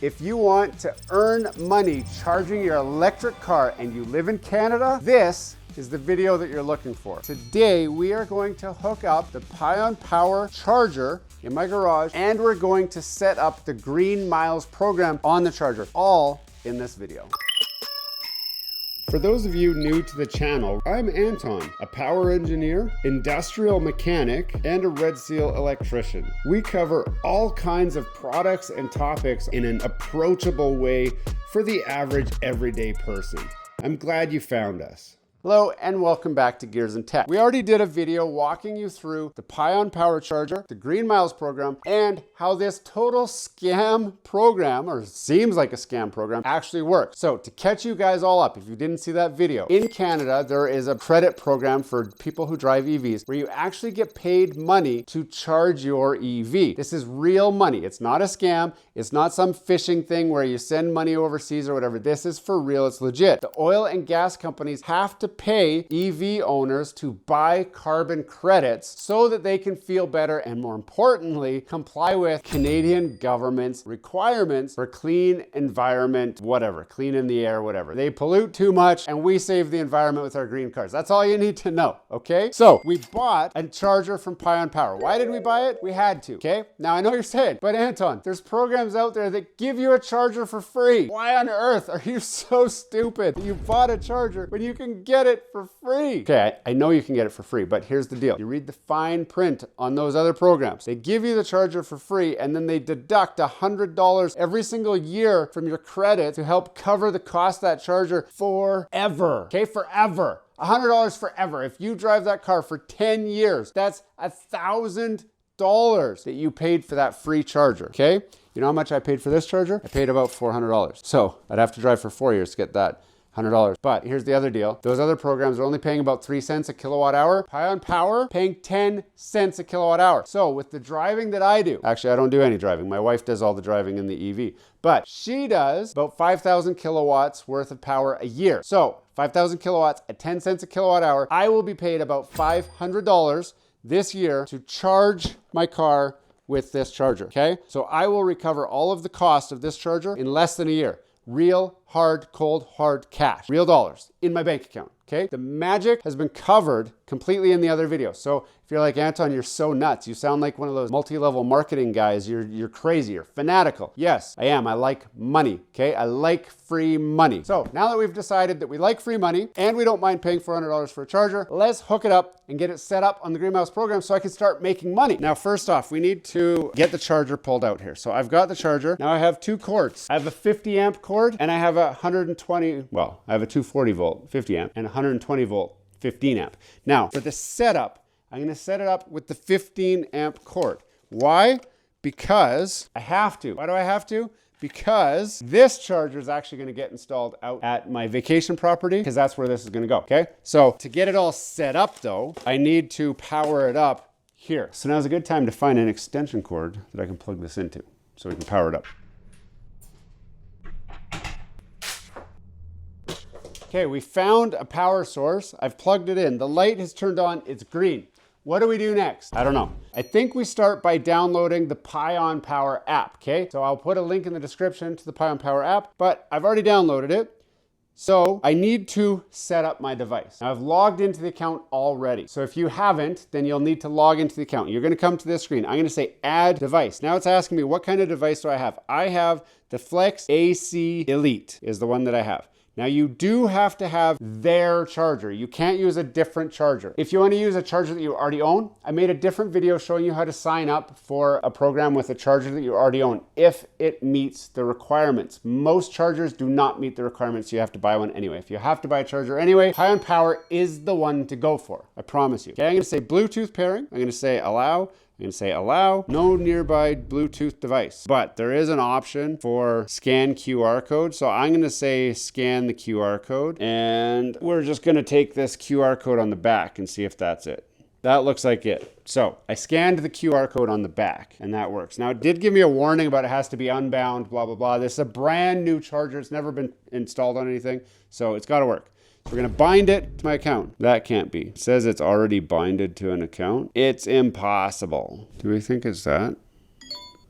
If you want to earn money charging your electric car and you live in Canada, this is the video that you're looking for. Today, we are going to hook up the Pion Power Charger in my garage, and we're going to set up the Green Miles program on the charger, all in this video. For those of you new to the channel, I'm Anton, a power engineer, industrial mechanic, and a Red Seal electrician. We cover all kinds of products and topics in an approachable way for the average everyday person. I'm glad you found us. Hello and welcome back to Gears and Tech. We already did a video walking you through the Pion Power Charger, the Green Miles program, and how this total scam program, or seems like a scam program, actually works. So to catch you guys all up, if you didn't see that video, in Canada, there is a credit program for people who drive EVs where you actually get paid money to charge your EV. This is real money. It's not a scam. It's not some phishing thing where you send money overseas or whatever. This is for real. It's legit. The oil and gas companies have to pay EV owners to buy carbon credits so that they can feel better and, more importantly, comply with Canadian government's requirements for clean environment, whatever, clean in the air, whatever. They pollute too much and we save the environment with our green cars. That's all you need to know, okay? So we bought a charger from Pion Power. Why did we buy it? We had to, okay? Now I know you're saying, but Anton, there's programs out there that give you a charger for free. Why on earth are you so stupid that you bought a charger when you can get it for free? Okay, I know you can get it for free, but here's the deal. You read the fine print on those other programs. They give you the charger for free and then they deduct $100 every single year from your credit to help cover the cost of that charger forever. Okay, forever. $100 forever. If you drive that car for 10 years, that's $1,000 that you paid for that free charger, okay? You know how much I paid for this charger? I paid about $400. So I'd have to drive for 4 years to get that $100. But here's the other deal. Those other programs are only paying about 3 cents a kilowatt hour. Pion Power paying 10 cents a kilowatt hour. So with the driving that I do, actually I don't do any driving. My wife does all the driving in the EV, but she does about 5,000 kilowatts worth of power a year. So 5,000 kilowatts at 10 cents a kilowatt hour, I will be paid about $500 this year to charge my car with this charger, okay? So I will recover all of the cost of this charger in less than a year. Real, hard, cold, hard cash. Real dollars in my bank account, okay? The magic has been covered completely in the other video. So if you're like, Anton, you're so nuts. You sound like one of those multi-level marketing guys. You're crazy, you're fanatical. Yes, I am. I like money, okay? I like free money. So now that we've decided that we like free money and we don't mind paying $400 for a charger, let's hook it up and get it set up on the Green Miles program so I can start making money. Now, first off, we need to get the charger pulled out here. So I've got the charger. Now I have two cords. I have a 50 amp cord and I have a 120, well, I have a 240 volt 50 amp and 120 volt 15 amp. Now for the setup, I'm gonna set it up with the 15 amp cord. Why? Because I have to. Why do I have to? Because this charger is actually gonna get installed out at my vacation property because that's where this is gonna go, okay? So to get it all set up though, I need to power it up here. So now's a good time to find an extension cord that I can plug this into so we can power it up. Okay, we found a power source. I've plugged it in. The light has turned on, it's green. What do we do next? I don't know. I think we start by downloading the Pion Power app, okay? So I'll put a link in the description to the Pion Power app, but I've already downloaded it. So I need to set up my device. Now I've logged into the account already. So if you haven't, then you'll need to log into the account. You're gonna come to this screen. I'm gonna say add device. Now it's asking me what kind of device do I have? I have the Flex AC Elite is the one that I have. Now you do have to have their charger. You can't use a different charger. If you want to use a charger that you already own, I made a different video showing you how to sign up for a program with a charger that you already own if it meets the requirements. Most chargers do not meet the requirements, so you have to buy one anyway. If you have to buy a charger anyway, Pion Power is the one to go for, I promise you. Okay, I'm gonna say Bluetooth pairing. I'm gonna say allow. I'm gonna say allow, no nearby Bluetooth device. But there is an option for scan QR code. So I'm gonna say scan the QR code. And we're just gonna take this QR code on the back and see if that's it. That looks like it. So I scanned the QR code on the back and that works. Now it did give me a warning about it has to be unbound, blah, blah, blah. This is a brand new charger. It's never been installed on anything. So it's gotta work. We're gonna bind it to my account. That can't be. It says it's already binded to an account. It's impossible. Do we think it's that?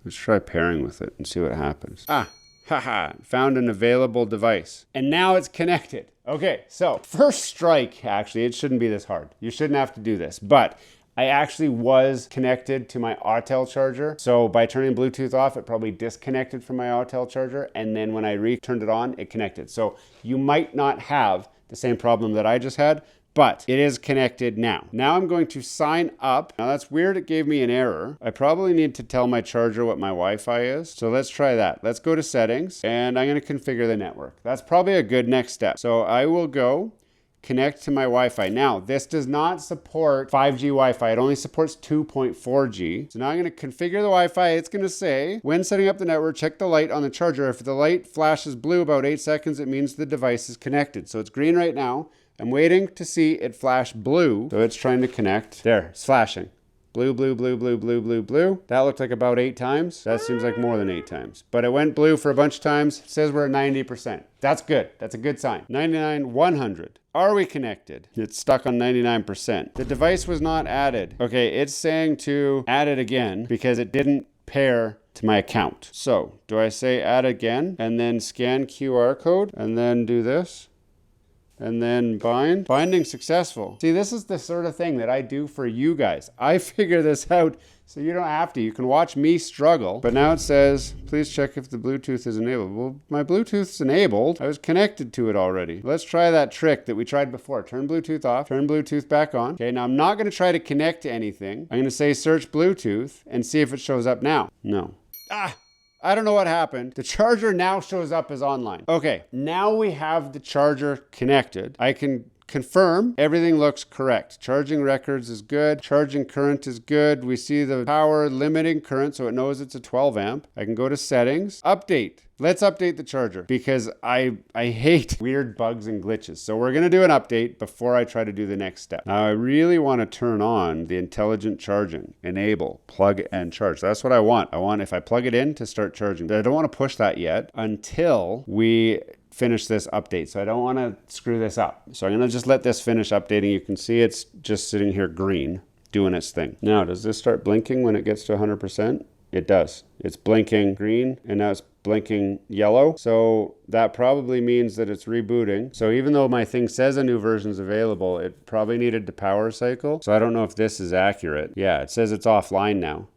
Let's try pairing with it and see what happens. Ah, Haha, found an available device. And now it's connected. Okay, so first strike, actually, it shouldn't be this hard. You shouldn't have to do this, but I actually was connected to my Autel charger. So by turning Bluetooth off, it probably disconnected from my Autel charger. And then when I returned it on, it connected. So you might not have the same problem that I just had, but it is connected now. Now I'm going to sign up. Now that's weird, it gave me an error. I probably need to tell my charger what my Wi-Fi is. So let's try that. Let's go to settings and I'm gonna configure the network. That's probably a good next step. So I will go connect to my Wi-Fi. Now, this does not support 5G Wi-Fi. It only supports 2.4G. So now I'm gonna configure the Wi-Fi. It's gonna say, when setting up the network, check the light on the charger. If the light flashes blue about 8 seconds, it means the device is connected. So it's green right now. I'm waiting to see it flash blue. So it's trying to connect. There, it's flashing. Blue, blue, blue, blue, blue, blue, blue. That looked like about 8 times. That seems like more than 8 times. But it went blue for a bunch of times. It says we're at 90%. That's good. That's a good sign. 99, 100. Are we connected? It's stuck on 99%. The device was not added. Okay, it's saying to add it again because it didn't pair to my account. So, do I say add again and then scan QR code and then do this? And then bind. Binding successful. See, this is the sort of thing that I do for you guys. I figure this out so you don't have to. You can watch me struggle. But now it says, please check if the Bluetooth is enabled. Well, my Bluetooth's enabled. I was connected to it already. Let's try that trick that we tried before. Turn Bluetooth off, turn Bluetooth back on. Okay, now I'm not gonna try to connect to anything. I'm gonna say search Bluetooth and see if it shows up now. No. I don't know what happened. The charger now shows up as online. Okay, now we have the charger connected. I can confirm everything looks correct. Charging records is good. Charging current is good. We see the power limiting current, so it knows it's a 12 amp. I can go to settings, update. Let's update the charger because I hate weird bugs and glitches. So we're gonna do an update before I try to do the next step. Now I really wanna turn on the intelligent charging, enable, plug and charge. That's what I want. I want if I plug it in to start charging. But I don't wanna push that yet until we finish this update. So I don't wanna screw this up. So I'm gonna just let this finish updating. You can see it's just sitting here green, doing its thing. Now, does this start blinking when it gets to 100%? It does. It's blinking green and now it's blinking yellow. So that probably means that it's rebooting. So even though my thing says a new version is available, it probably needed to power cycle. So I don't know if this is accurate. Yeah, it says it's offline now.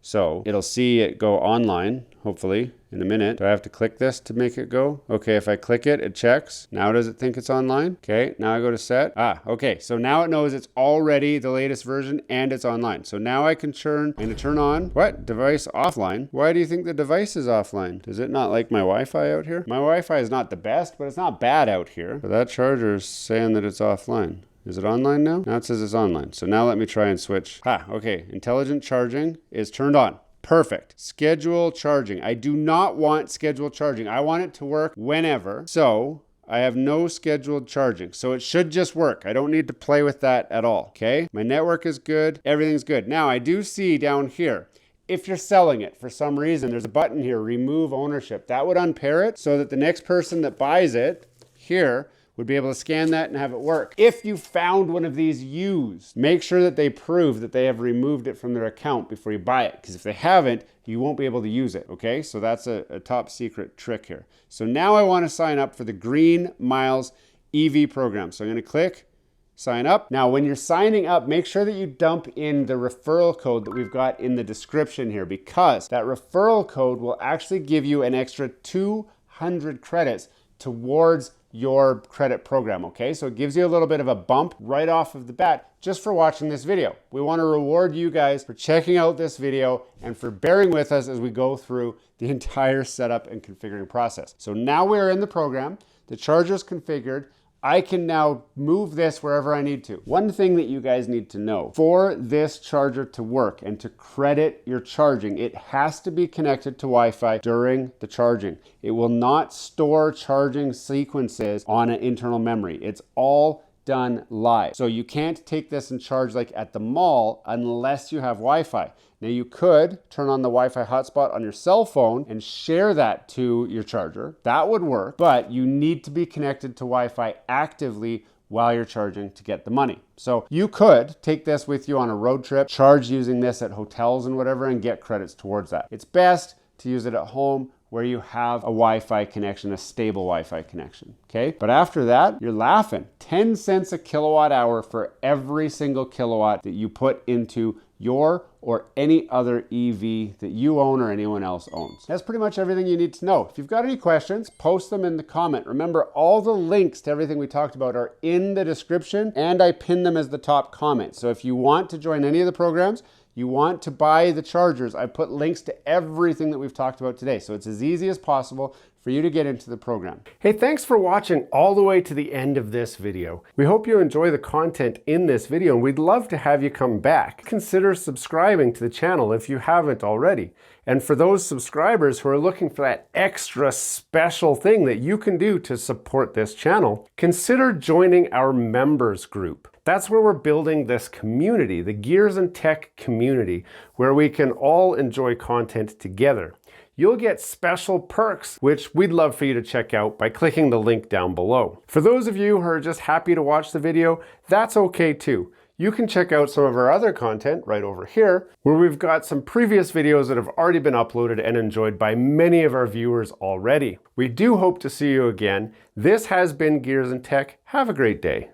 So it'll see it go online, hopefully, in a minute. Do I have to click this to make it go? Okay, if I click it, it checks. Now does it think it's online? Okay, now I go to set. Okay, so now it knows it's already the latest version and it's online. So now I can I'm gonna turn on, what? Device offline? Why do you think the device is offline? Does it not like my Wi-Fi out here? My Wi-Fi is not the best, but it's not bad out here. But that charger is saying that it's offline. Is it online now? Now it says it's online. So now let me try and switch. Okay, intelligent charging is turned on. Perfect. Schedule charging. I do not want scheduled charging. I want it to work whenever. So I have no scheduled charging. So it should just work. I don't need to play with that at all. Okay. My network is good. Everything's good. Now I do see down here, if you're selling it for some reason, there's a button here, remove ownership. That would unpair it so that the next person that buys it here would be able to scan that and have it work. If you found one of these used, make sure that they prove that they have removed it from their account before you buy it. Because if they haven't, you won't be able to use it, okay? So that's a top secret trick here. So now I wanna sign up for the Green Miles EV program. So I'm gonna click sign up. Now, when you're signing up, make sure that you dump in the referral code that we've got in the description here, because that referral code will actually give you an extra 200 credits towards your credit program, okay? So it gives you a little bit of a bump right off of the bat just for watching this video. We want to reward you guys for checking out this video and for bearing with us as we go through the entire setup and configuring process. So now we're in the program, the charger's configured, I can now move this wherever I need to. One thing that you guys need to know, for this charger to work and to credit your charging, it has to be connected to Wi-Fi during the charging. It will not store charging sequences on an internal memory. It's all done live. So you can't take this and charge like at the mall unless you have Wi-Fi. Now you could turn on the Wi-Fi hotspot on your cell phone and share that to your charger. That would work, but you need to be connected to Wi-Fi actively while you're charging to get the money. So you could take this with you on a road trip, charge using this at hotels and whatever, and get credits towards that. It's best to use it at home where you have a Wi-Fi connection, a stable Wi-Fi connection, okay? But after that, you're laughing. 10 cents a kilowatt hour for every single kilowatt that you put into your or any other EV that you own or anyone else owns. That's pretty much everything you need to know. If you've got any questions, post them in the comment. Remember, all the links to everything we talked about are in the description, and I pin them as the top comment. So if you want to join any of the programs, you want to buy the chargers, I put links to everything that we've talked about today. So it's as easy as possible for you to get into the program. Hey, thanks for watching all the way to the end of this video. We hope you enjoy the content in this video, and we'd love to have you come back. Consider subscribing to the channel if you haven't already. And for those subscribers who are looking for that extra special thing that you can do to support this channel, consider joining our members group. That's where we're building this community, the Gears and Tech community, where we can all enjoy content together. You'll get special perks, which we'd love for you to check out by clicking the link down below. For those of you who are just happy to watch the video, that's okay too. You can check out some of our other content right over here, where we've got some previous videos that have already been uploaded and enjoyed by many of our viewers already. We do hope to see you again. This has been Gears and Tech. Have a great day.